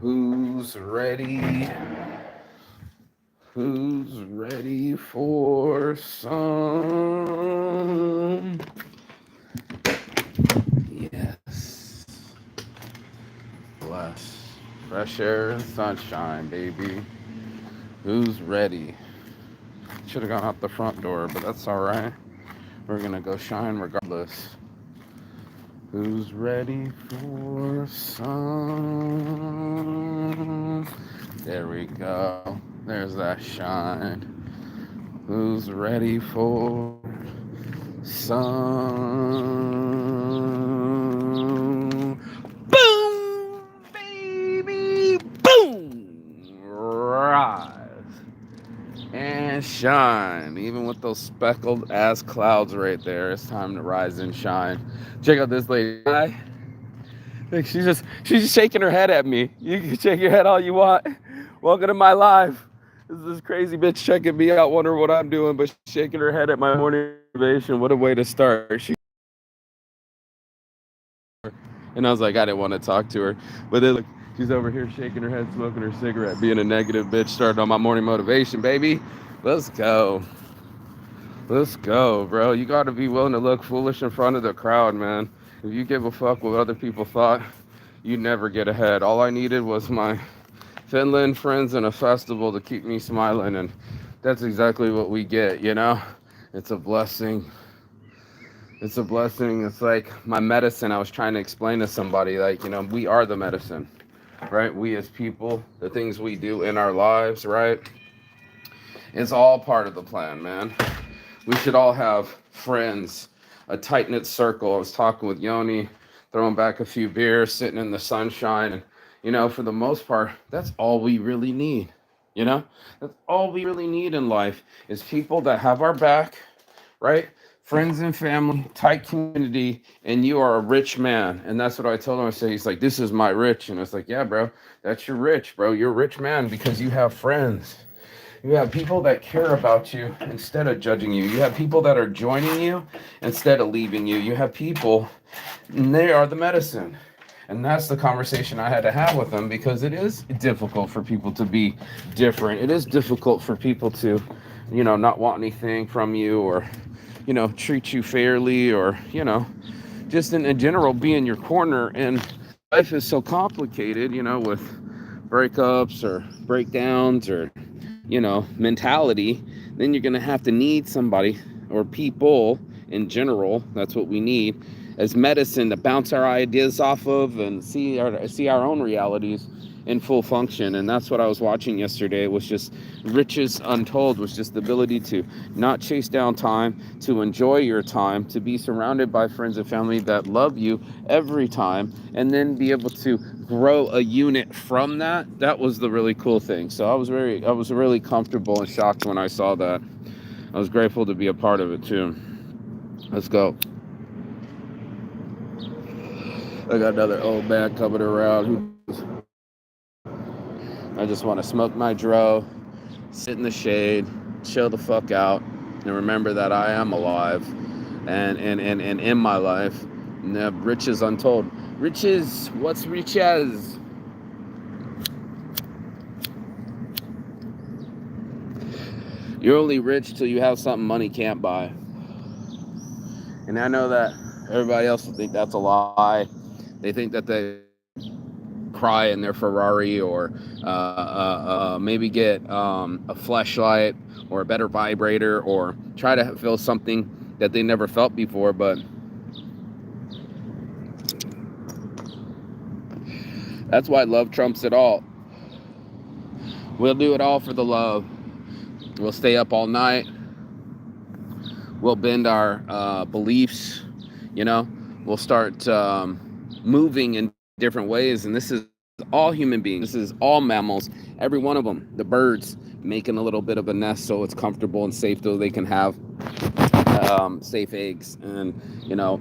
Who's ready? Who's ready for some? Yes. Bless. Fresh air and sunshine, baby. Who's ready? Should have gone out the front door, but that's all right. We're gonna go shine regardless. Who's ready for some? There we go. There's that shine. Who's ready for some? Boom, baby, boom. Rise and shine. Even with those speckled ass clouds right there, it's time to rise and shine. Check out this lady. Like she's just shaking her head at me. You can shake your head all you want. Welcome to my life. This crazy bitch checking me out, wondering what I'm doing, but shaking her head at my morning motivation. What a way to start. And I was like, I didn't want to talk to her. But then look, she's over here shaking her head, smoking her cigarette, being a negative bitch, starting on my morning motivation, baby. Let's go. Let's go, bro. You got to be willing to look foolish in front of the crowd, man. If you give a fuck what other people thought, you never get ahead. All I needed was my Finland friends and a festival to keep me smiling, and that's exactly what we get, you know? It's a blessing. It's a blessing. It's like my medicine. I was trying to explain to somebody, like, we are the medicine, right? We as people, the things we do in our lives, right? It's all part of the plan, man. We should all have friends, a tight-knit circle. I was talking with Yoni, throwing back a few beers, sitting in the sunshine. And, for the most part, that's all we really need. That's all we really need in life is people that have our back, right? Friends and family, tight community, and you are a rich man. And that's what I told him. I said, he's like, this is my rich. And I was like, yeah, bro, that's your rich, bro. You're a rich man because you have friends. You have people that care about you instead of judging you. You have people that are joining you instead of leaving you. You have people, and they are the medicine. And that's the conversation I had to have with them because it is difficult for people to be different. It is difficult for people to, not want anything from you or, treat you fairly or, just in general be in your corner. And life is so complicated, with breakups or breakdowns or mentality. Then you're going to have to need somebody or people in general. That's what we need as medicine to bounce our ideas off of and see our own realities in full function. And that's what I was watching yesterday. It was just riches untold, was just the ability to not chase down time, to enjoy your time, to be surrounded by friends and family that love you every time, and then be able to grow a unit from that. That was the really cool thing. So I was really comfortable and shocked when I saw that. I was grateful to be a part of it too. Let's go. I got another old man coming around. I just want to smoke my dro, sit in the shade, chill the fuck out, and remember that I am alive and in my life. And the riches untold. Riches, what's riches? You're only rich till you have something money can't buy. And I know that everybody else will think that's a lie. They think that they cry in their Ferrari or maybe get a fleshlight or a better vibrator or try to feel something that they never felt before. But that's why love trumps it all. We'll do it all for the love. We'll stay up all night. We'll bend our beliefs. We'll start moving in different ways. And this is all human beings. This is all mammals. Every one of them. The birds making a little bit of a nest so it's comfortable and safe so they can have safe eggs. And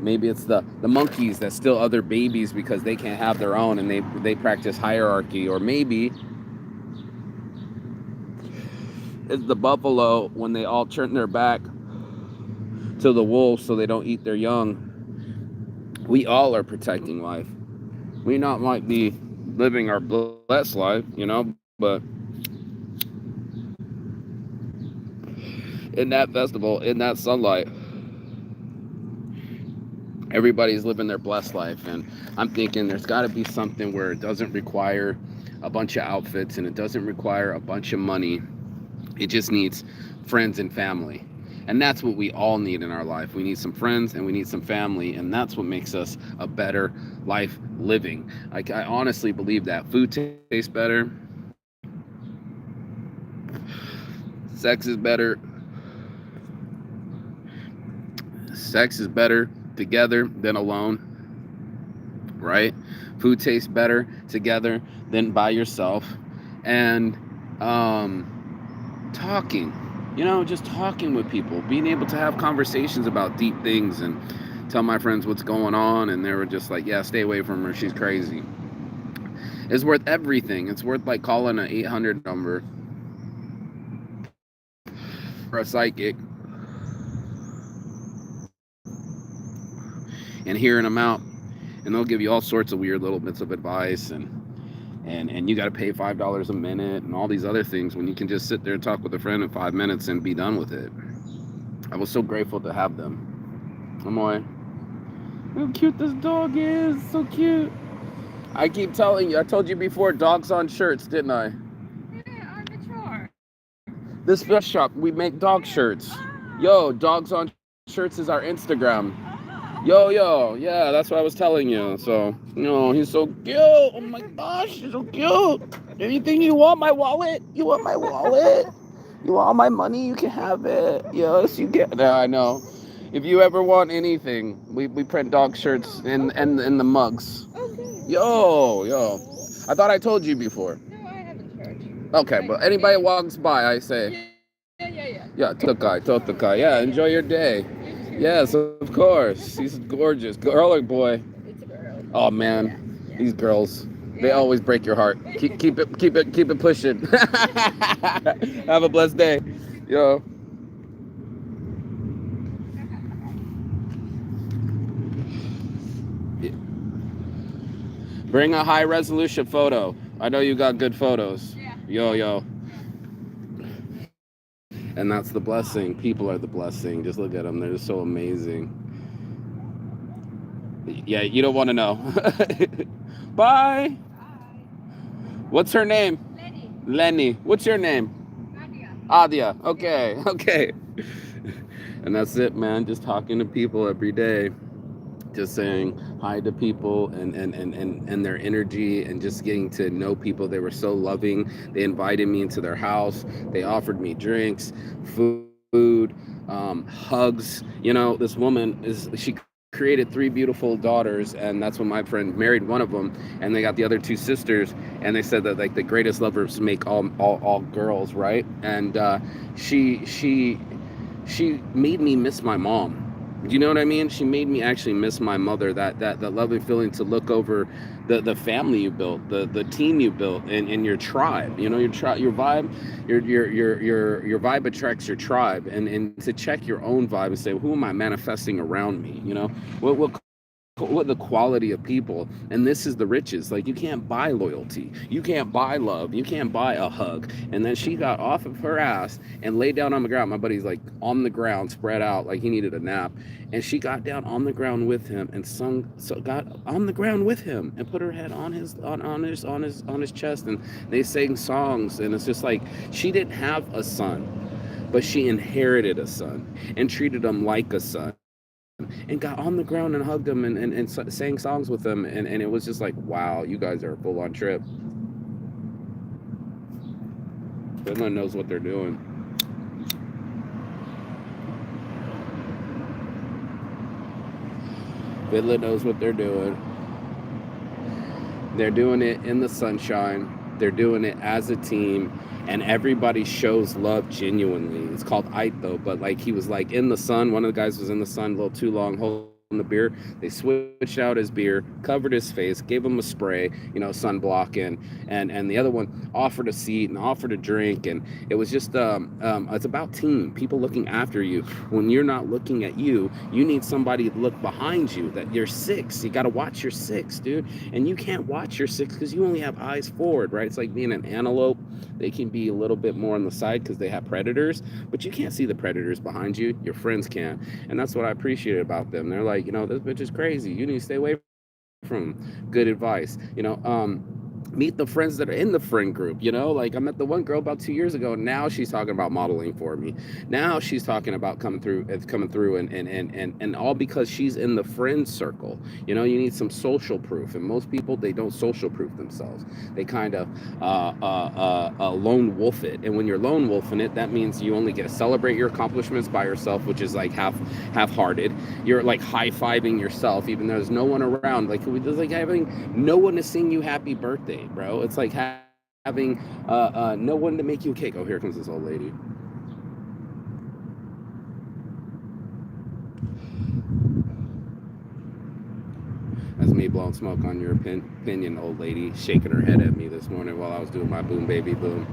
maybe it's the monkeys that steal other babies because they can't have their own and they practice hierarchy. Or maybe it's the buffalo when they all turn their back to the wolves so they don't eat their young. We all are protecting life. We not might be living our blessed life, you know, but in that festival, in that sunlight, everybody's living their blessed life. And I'm thinking there's got to be something where it doesn't require a bunch of outfits and it doesn't require a bunch of money. It just needs friends and family. And that's what we all need in our life. We need some friends and we need some family. And that's what makes us a better life living. Like, I honestly believe that. Food tastes better. Sex is better. Sex is better together than alone, right? Food tastes better together than by yourself. And talking, you know, just talking with people, being able to have conversations about deep things and tell my friends what's going on, and they were just like, yeah, stay away from her, she's crazy. It's worth everything. It's worth like calling an 800 number for a psychic and hearing them out, and they'll give you all sorts of weird little bits of advice, and you got to pay $5 a minute and all these other things when you can just sit there and talk with a friend in 5 minutes and be done with it. I was so grateful to have them. I'm like, look how cute this dog is, so cute. I keep telling you, I told you before, dogs on shirts, didn't I? Yeah, I'm mature. This best shop, we make dog shirts. Yo, dogs on shirts is our Instagram. Yo, yeah, that's what I was telling you. So, you know, he's so cute. Oh my gosh, he's so cute. Anything you want, my wallet? You want my wallet? You want all my money? You can have it. Yes, you can. Yeah, I know. If you ever want anything, we print dog shirts and the mugs. Okay. Yo. I thought I told you before. No, I haven't heard. Okay, but anybody walks by, I say. Yeah, Totokai. Yeah, enjoy your day. Yes, of course. He's gorgeous. Girl or boy? It's a girl. Oh man, these girls, they always break your heart. Keep it pushing. Have a blessed day. Yo. Bring a high resolution photo. I know you got good photos. Yo. And that's the blessing. People are the blessing. Just look at them. They're so amazing. Yeah, you don't want to know. Bye. What's her name? Lenny. What's your name? Adia. Okay. And that's it, man. Just talking to people every day. Just saying hi to people and their energy, and just getting to know people. They were so loving. They invited me into their house. They offered me drinks, food, hugs. You know, this woman she created 3 beautiful daughters, and that's when my friend married one of them, and they got the other 2 sisters, and they said that like the greatest lovers make all girls, right? And she made me miss my mom. You know what I mean? She made me actually miss my mother. That loving feeling to look over the family you built, the team you built, and your tribe. You know, your vibe, your vibe attracts your tribe, and to check your own vibe and say, who am I manifesting around me? You know, what the quality of people. And this is the riches. Like, you can't buy loyalty, you can't buy love, you can't buy a hug. And then she got off of her ass and laid down on the ground. My buddy's like on the ground, spread out like he needed a nap, and she got down on the ground with him and got on the ground with him and put her head on his chest, and they sang songs. And it's just like, she didn't have a son, but she inherited a son and treated him like a son, and got on the ground and hugged him and sang songs with him, and it was just like, wow, you guys are a full-on trip. Finland knows what they're doing. Finland knows what they're doing. They're doing it in the sunshine. They're doing it as a team, and everybody shows love genuinely. It's called Aito, but like, he was like in the sun. One of the guys was in the sun a little too long, holding the beer. They switched out his beer, covered his face, gave him a spray, sunblock, and the other one offered a seat and offered a drink, and it was just it's about team, people looking after you. When you're not looking at you, you need somebody to look behind you. That you're six, you got to watch your six, dude, and you can't watch your six because you only have eyes forward, right? It's like being an antelope. They can be a little bit more on the side because they have predators, but you can't see the predators behind you. Your friends can, and that's what I appreciate about them. They're like, this bitch is crazy. You need to stay away from. Good advice. Meet the friends that are in the friend group. Like I met the one girl about 2 years ago. Now she's talking about modeling for me. Now she's talking about coming through, and all because she's in the friend circle. You need some social proof, and most people, they don't social proof themselves. They kind of lone wolf it, and when you're lone wolfing it, that means you only get to celebrate your accomplishments by yourself, which is like half-hearted. You're like high-fiving yourself, even though there's no one around. Like it's like having no one to sing you happy birthday, bro. It's like having no one to make you a cake. Oh, here comes this old lady. That's me blowing smoke on your opinion, old lady, shaking her head at me this morning while I was doing my boom baby boom.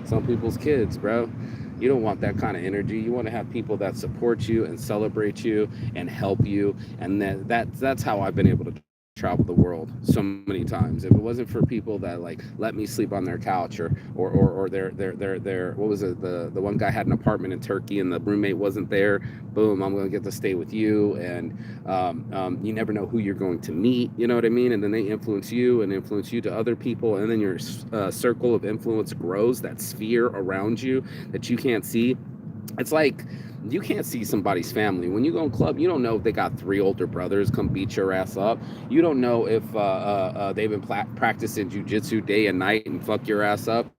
Some people's kids, bro. You don't want that kind of energy. You want to have people that support you and celebrate you and help you, and that's how I've been able to travel the world so many times. If it wasn't for people that like let me sleep on their couch, or their what was it, the one guy had an apartment in Turkey and the roommate wasn't there, boom, I'm gonna get to stay with you. And you never know who you're going to meet, you know what I mean? And then they influence you and influence you to other people, and then your circle of influence grows, that sphere around you that you can't see. It's like you can't see somebody's family. When you go in club, you don't know if they got 3 older brothers come beat your ass up. You don't know if they've been practicing jujitsu day and night and fuck your ass up.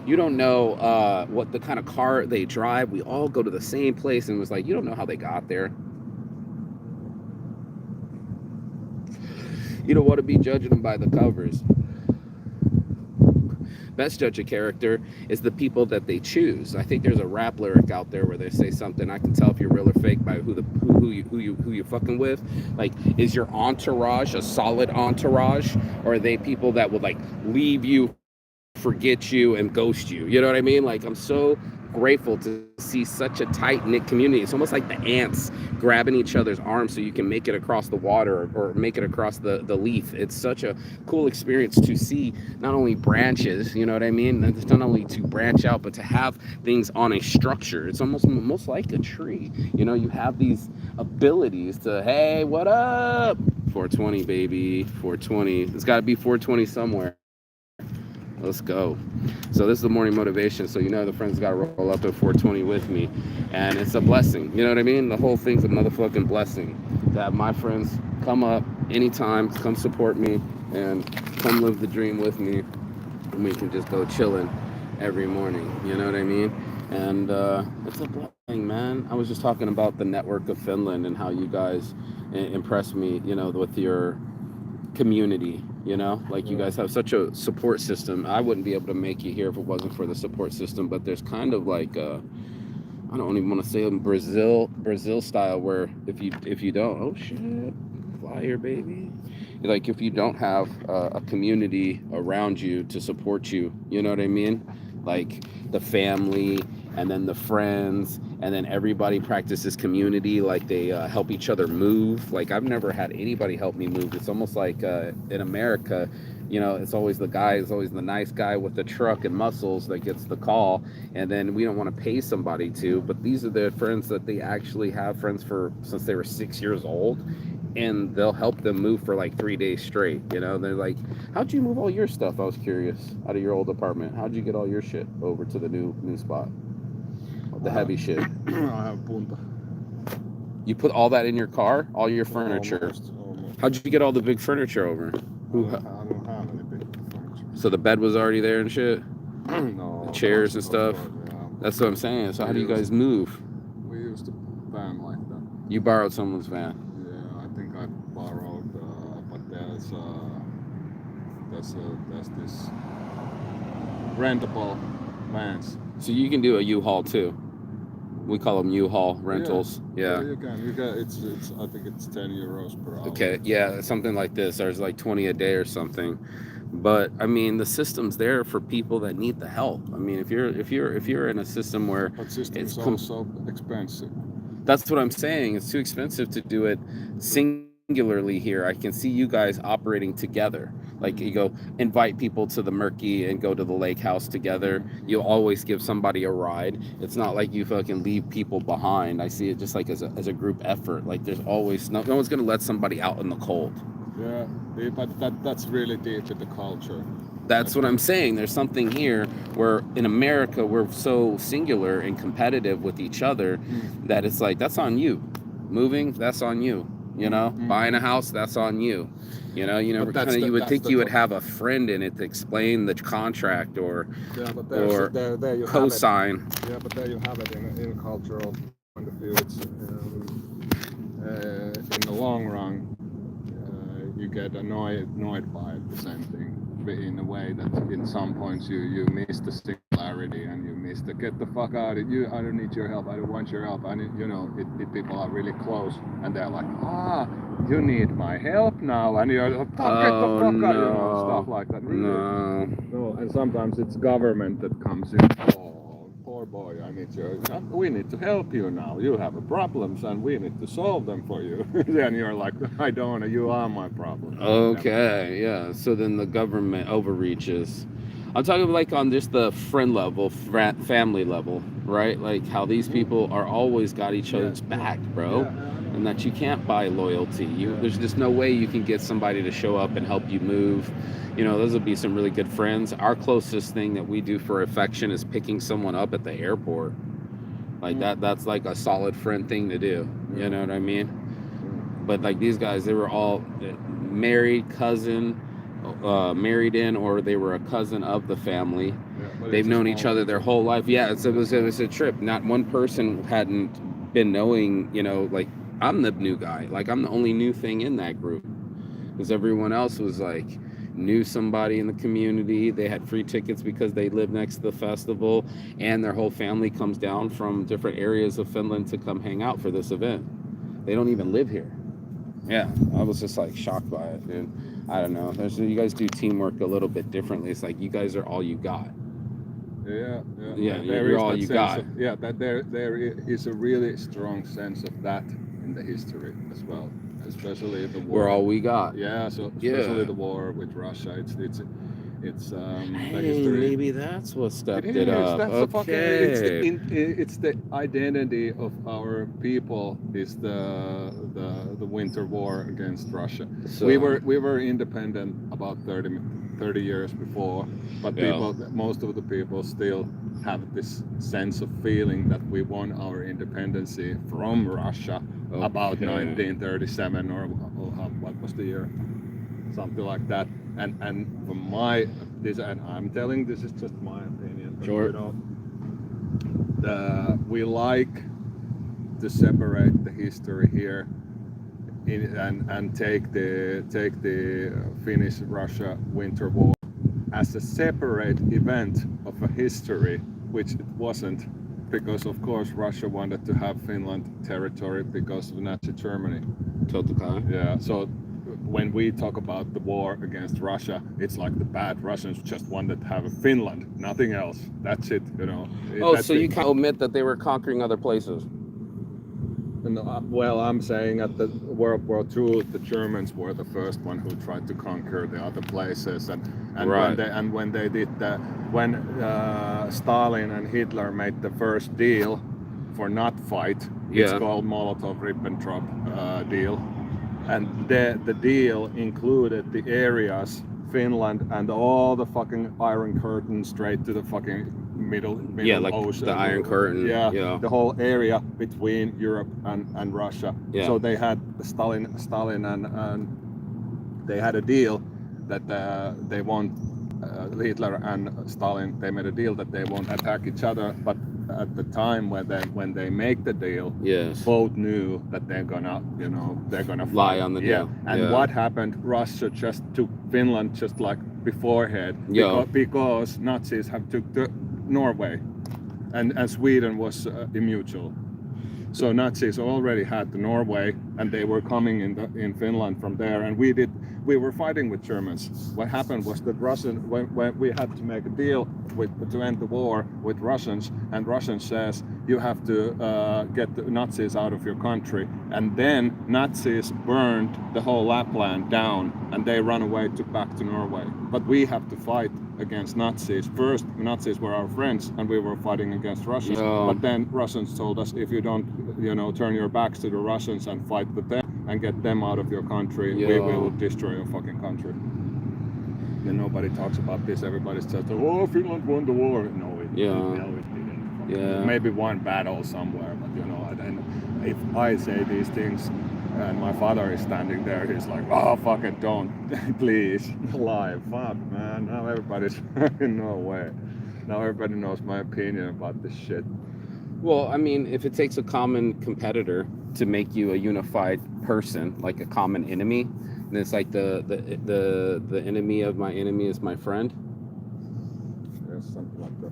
You don't know what the kind of car they drive. We all go to the same place, and it was like, you don't know how they got there. You don't want to be judging them by the covers. Best judge of character is the people that they choose. I think there's a rap lyric out there where they say something, I can tell if you're real or fake by who you fucking with. Like, is your entourage a solid entourage, or are they people that would like leave you, forget you, and ghost you? You know what I mean? Like, I'm so grateful to see such a tight-knit community. It's almost like the ants grabbing each other's arms so you can make it across the water or make it across the leaf. It's such a cool experience to see not only branches, you know what I mean? It's not only to branch out, but to have things on a structure. It's almost like a tree. You have these abilities to, hey, what up? 420, baby. 420. It's got to be 420 somewhere. Let's go. So this is the morning motivation. So the friends got to roll up at 420 with me, and it's a blessing. You know what I mean? The whole thing's a motherfucking blessing to have my friends come up anytime, come support me, and come live the dream with me, and we can just go chilling every morning. You know what I mean? And it's a blessing, man. I was just talking about the network of Finland and how you guys impressed me, with your community. Like you guys have such a support system. I wouldn't be able to make it here if it wasn't for the support system. But there's kind of like I don't even want to say in Brazil style, where if you don't, oh shit, flyer baby, like if you don't have a community around you to support you, you know what I mean? Like the family, and then the friends, and then everybody practices community. Like they help each other move. Like I've never had anybody help me move. It's almost like in America, it's always the guy, it's always the nice guy with the truck and muscles that gets the call, and then we don't want to pay somebody to. But these are their friends that they actually have friends for since they were 6 years old, and they'll help them move for like 3 days straight. They're like, how'd you move all your stuff? I was curious, out of your old apartment. How'd you get all your shit over to the new spot? The heavy shit. I have punta. You put all that in your car? All your furniture? Almost. How'd you get all the big furniture over? I don't have any big furniture. So the bed was already there and shit? No. The chairs and stuff? Yeah. That's what I'm saying. So how do you guys move? We used a van like that. You borrowed someone's van? Yeah, I think I borrowed, but there's this rentable vans. So you can do a U-Haul too? We call them U-Haul rentals. Yeah. You can. It's. I think it's 10 euros per hour. Okay. Yeah, something like this. There's like 20 a day or something. But I mean, the system's there for people that need the help. I mean, if you're in a system where But system it's is also expensive. that's what I'm saying. It's too expensive to do it singularly here. I can see you guys operating together. Like you go invite people to the Murky and go to the lake house together. You always give somebody a ride. It's not like you fucking leave people behind. I see it just like as a group effort. Like there's always no one's gonna let somebody out in the cold. Yeah, but that's really deep in the culture. That's what I'm saying. There's something here where in America we're so singular and competitive with each other that it's like that's on you. Moving, that's on you. You know, buying a house, that's on you. You know, you would think you would have a friend in it to explain the contract or there you co-sign. Have it. Yeah, but there you have it in a cultural point of view. It's in the long run, you get annoyed by the same thing. In a way that in some points you miss the singularity and you miss the get the fuck out of you. I don't need your help. I don't want your help. I need, people are really close and they're like, you need my help now, and you're like, get the fuck out, stuff like that. Really? No, and sometimes it's government that comes in. Oh, poor boy, we need to help you now. You have problems and we need to solve them for you. Then you're like, I don't, you are my problem. Okay, yeah. So then the government overreaches. I'm talking like on just the friend level, family level, right? Like how these people are always got each other's back, bro. And that you can't buy loyalty. There's just no way you can get somebody to show up and help you move. Those would be some really good friends. Our closest thing that we do for affection is picking someone up at the airport. Like that's like a solid friend thing to do. You know what I mean? But like these guys, they were all married, cousin, married in, or they were a cousin of the family. They've known each other their whole life. Yeah, it was a trip. Not one person hadn't been knowing, like I'm the new guy. Like I'm the only new thing in that group. Because everyone else was like, knew somebody in the community. They had free tickets because they lived next to the festival. And their whole family comes down from different areas of Finland to come hang out for this event. They don't even live here. Yeah, I was just like shocked by it, dude. I don't know. You guys do teamwork a little bit differently. It's like you guys are all you got. Yeah. You're all you got. That there is a really strong sense of that in the history as well, especially the war. We're all we got. Yeah, so especially the war with Russia. It's the history. Maybe that's what stepped it up. That's it's the identity of our people is the winter war against Russia. So, we were independent about 30 years before, but most of the people still have this sense of feeling that we won our independence from Russia about 1937 or what was the year, something like that. And from and I'm telling this is just my opinion. Sure. We like to separate the history here and take the Finnish-Russia Winter War as a separate event of a history, which it wasn't, because of course Russia wanted to have Finland territory because of Nazi Germany. Totally. Yeah. So when we talk about the war against Russia, it's like the bad Russians just wanted to have a Finland, nothing else. That's it, So you can't admit that they were conquering other places? Well, I'm saying at the World War II, the Germans were the first one who tried to conquer the other places, and when they did that, when Stalin and Hitler made the first deal for not fight, it's called Molotov-Ribbentrop deal. And the deal included the areas, Finland, and all the fucking Iron Curtain straight to the fucking middle like ocean. The Iron Curtain. Yeah, the whole area between Europe and Russia. Yeah. So they had Stalin and they had a deal that they won't, Hitler and Stalin, they made a deal that they won't attack each other, but at the time when they make the deal, both knew that they're gonna lie on the deal. And what happened? Russia just took Finland just like beforehand because Nazis have took Norway, and Sweden was mutual. So Nazis already had the Norway, and they were coming in Finland from there, and we were fighting with Germans. What happened was that when we had to make a deal to end the war with Russians, and Russians says you have to get the Nazis out of your country, and then Nazis burned the whole Lapland down, and they ran away back to Norway. But we have to fight against Nazis. First, Nazis were our friends, and we were fighting against Russians. No. But then Russians told us, if you don't, turn your backs to the Russians and fight with them and get them out of your country, we will destroy your fucking country. And nobody talks about this. Everybody says, "Oh, Finland won the war." No, it didn't. Yeah. Maybe one battle somewhere, but and if I say these things, and my father is standing there, he's like, "Oh, fuck it, don't, please, lie, fuck, man." Now everybody's no way. Now everybody knows my opinion about this shit. Well, I mean, if it takes a common competitor to make you a unified person, like a common enemy, and it's like the enemy of my enemy is my friend. Yeah, something like that.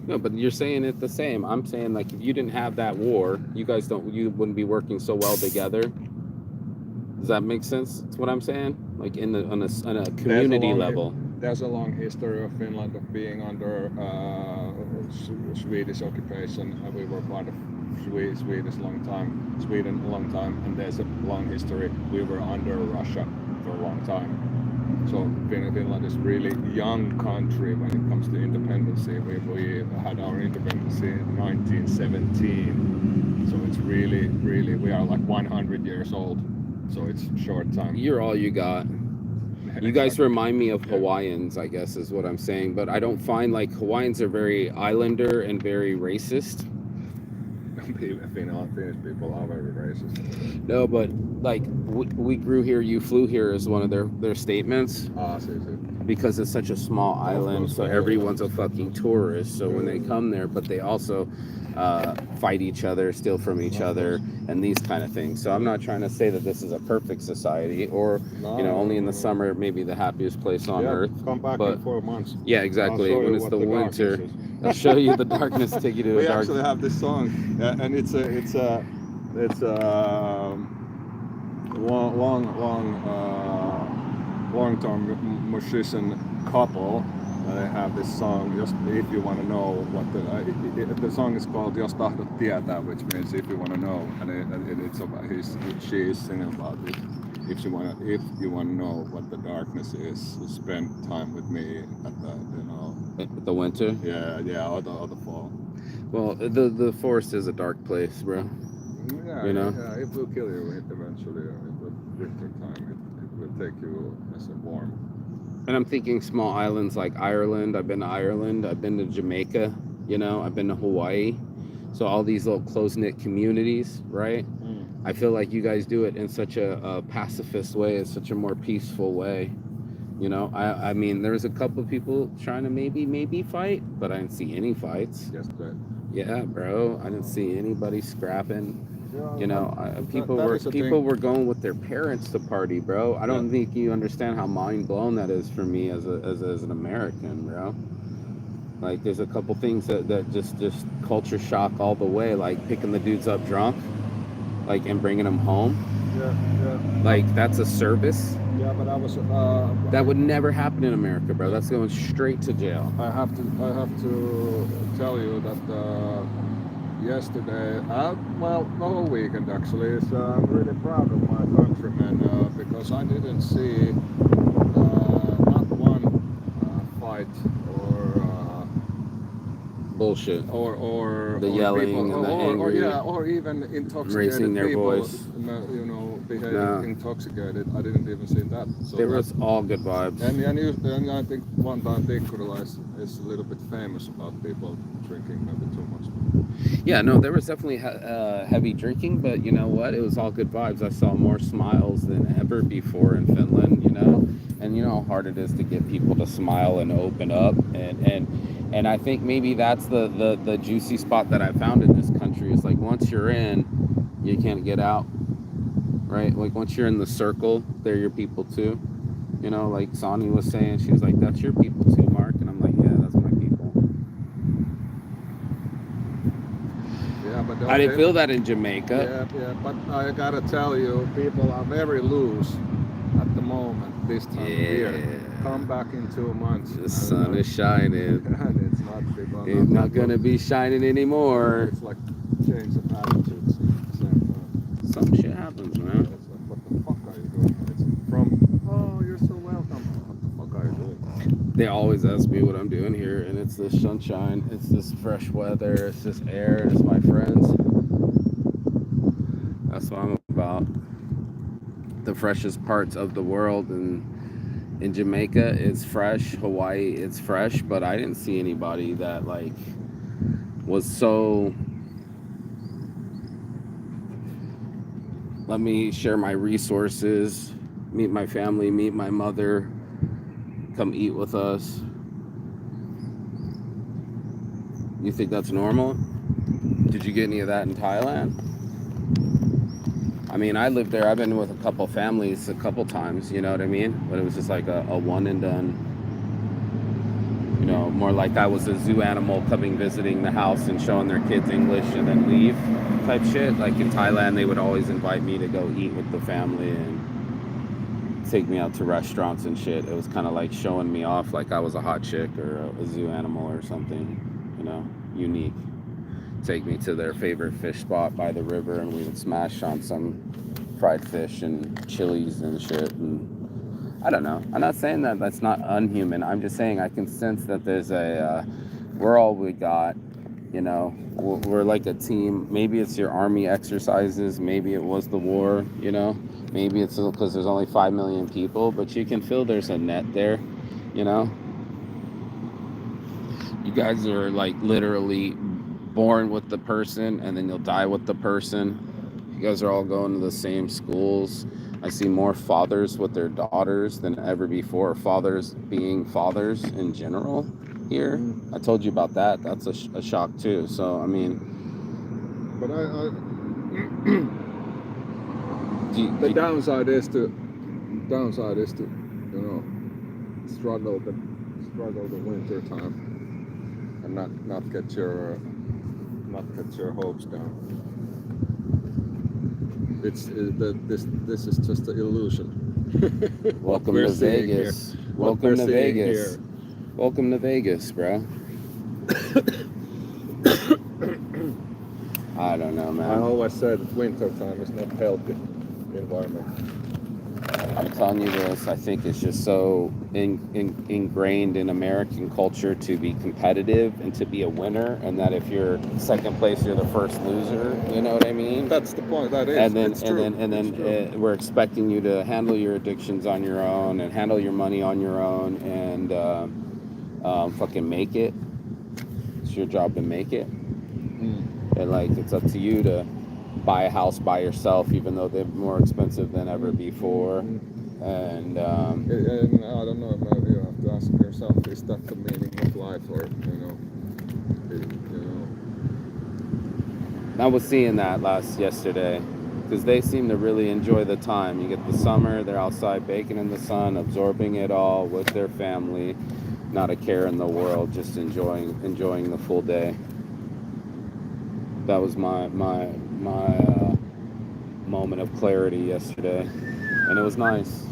No, but you're saying it the same. I'm saying, like, if you didn't have that war, you wouldn't be working so well together. Does that make sense? That's what I'm saying. Like on a community level. There's a long history of Finland of being under Swedish occupation. We were part of Sweden a long time, and there's a long history. We were under Russia for a long time. So Finland is really young country when it comes to independence. We had our independence in 1917. So it's really, we are like 100 years old. So it's short time. You're all you got. You guys remind me of Hawaiians, I guess is what I'm saying. But I don't find like Hawaiians are very islander and very racist. Finnish people are very racist. No, but like we grew here, you flew here is one of their statements. See. Because it's such a small island, so everyone's a fucking tourist. So when they come there, but they also fight each other, steal from each other, and these kind of things. So I'm not trying to say that this is a perfect society, or only in the summer maybe the happiest place on earth. Come back in 4 months. Yeah, exactly. When it's the winter, I'll show you the darkness. Take you to the dark. We actually have this song, and it's a long-term musician couple. They have this song, just if you want to know what the song is called "Jos tahdot tietää," which means if you want to know, and it's about she is singing about it. If you want to know what the darkness is, spend time with me at the winter. Yeah, or the fall. Well, the forest is a dark place, bro. Yeah, it will kill you eventually. Winter time, it will take you as a warm. And I'm thinking small islands like Ireland. I've been to Ireland. I've been to Jamaica. I've been to Hawaii. So all these little close-knit communities, right? I feel like you guys do it in such a pacifist way, in such a more peaceful way. I mean, there's a couple of people trying to maybe fight, but I didn't see any fights. Yes, right. Yeah, bro. I didn't see anybody scrapping. Yeah, people were going with their parents to party, bro. I don't think you understand how mind blown that is for me as an American, bro. Like, there's a couple things that just culture shock all the way, like picking the dudes up drunk, like, and bringing them home. Yeah. Like, that's a service. Yeah, but I was. That would never happen in America, bro. That's going straight to jail. I have to tell you that. Yesterday, the whole weekend actually, is I'm really proud of my countrymen because I didn't see not one fight or bullshit or the or yelling people, and the angry, or even intoxicated raising their people, voice. Behaving intoxicated. I didn't even see that. So there was all good vibes. And I think one time Tikkurila is a little bit famous about people drinking maybe too much. Yeah, no, there was definitely heavy drinking, but you know what? It was all good vibes. I saw more smiles than ever before in Finland, and you know how hard it is to get people to smile and open up, and I think maybe that's the juicy spot that I found in this country. Is like, once you're in, you can't get out, right? Like, once you're in the circle, they're your people too. Like Sonny was saying, she was like, "That's your people too, Mark," and I'm like, "Yeah, that's my people." I didn't feel that in Jamaica. Yeah, but I gotta tell you, people are very loose at the moment this time of year. Come back in 2 months. The sun is shining. And It's not gonna be shining anymore. It's like change of attitudes at the same time. Some shit happens, man. It's like, what the fuck are you doing? It's from, oh, you're so welcome. What the fuck are you doing? They always ask me what I'm doing here, and it's this sunshine, it's this fresh weather, it's this air, it's my friends. That's what I'm about. The freshest parts of the world, and in Jamaica it's fresh, Hawaii it's fresh, but I didn't see anybody that like was so, let me share my resources, meet my family, meet my mother, come eat with us. You think that's normal? Did you get any of that in Thailand? I mean, I lived there. I've been with a couple families a couple times, you know what I mean? But it was just like a one and done, you know, more like I was a zoo animal coming visiting the house and showing their kids English and then leave type shit. Like in Thailand, they would always invite me to go eat with the family and take me out to restaurants and shit. It was kind of like showing me off like I was a hot chick or a zoo animal or something, you know, unique. Take me to their favorite fish spot by the river and we would smash on some fried fish and chilies and shit. And I don't know. I'm not saying that that's not unhuman. I'm just saying I can sense that there's we're all we got, you know. We're like a team. Maybe it's your army exercises. Maybe it was the war, you know. Maybe it's because there's only 5 million people, but you can feel there's a net there, you know. You guys are like literally born with the person and then you'll die with the person. You guys are all going to the same schools. I see more fathers with their daughters than ever before. Fathers being fathers in general here. I told you about that. That's a shock too. So I mean, but the downside is to you know struggle the winter time and not get your hopes down. This is just an illusion. Welcome to Vegas. Welcome to Vegas. Welcome to Vegas, bro. I don't know, man. I always said that winter time is not healthy environment. I'm telling you this, I think it's just so ingrained in American culture to be competitive and to be a winner, and that if you're second place, you're the first loser. You know what I mean? That's the point. That is. And then we're expecting you to handle your addictions on your own and handle your money on your own and fucking make it. It's your job to make it. And like it's up to you to buy a house by yourself, even though they're more expensive than ever before. And I don't know, maybe you have to ask yourself, is that the meaning of life, or you know? I was seeing that yesterday, because they seem to really enjoy the time. You get the summer, they're outside baking in the sun, absorbing it all with their family, not a care in the world, just enjoying the full day. That was my moment of clarity yesterday, and it was nice.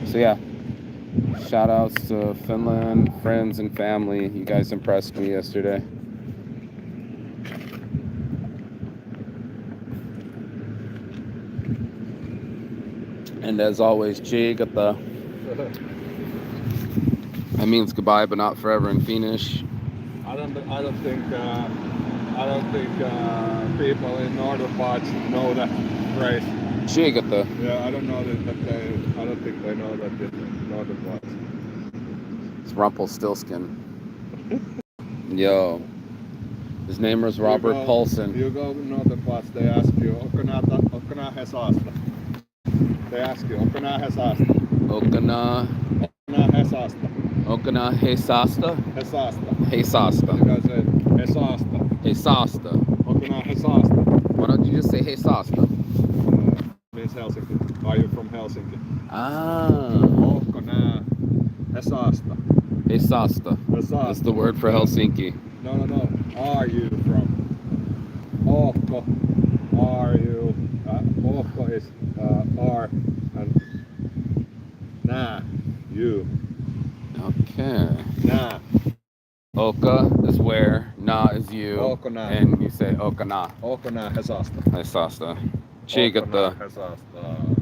So yeah, shout outs to Finland, friends and family. You guys impressed me yesterday. And as always, Chigata. That means goodbye, but not forever in Finnish. I don't think people in northern parts know that phrase. Chigata. Yeah, I don't think they know that in northern parts. It's Rumpelstiltskin. Yo. His name was Robert Paulson. You go to northern parts, they ask you, Okana Hesasta. They ask you, Okana Hesasta. Okana Hesasta. Okana Hesasta? Hesasta. You guys say Hesasta. Hesasta. Okana Hesasta. Why don't you just say Hesasta? Means Helsinki. Are you from Helsinki? Ah. Okana Hesasta. Hesasta. That's the word for Helsinki. No. Are you from? Ootko? Are you? Ootko is are and nää. You. Okay. Nää. Oka is where, na is you, Ootko nää? and you say oka na. Ootko nää Hesasta? Hesasta. Chiikatta. Hesasta.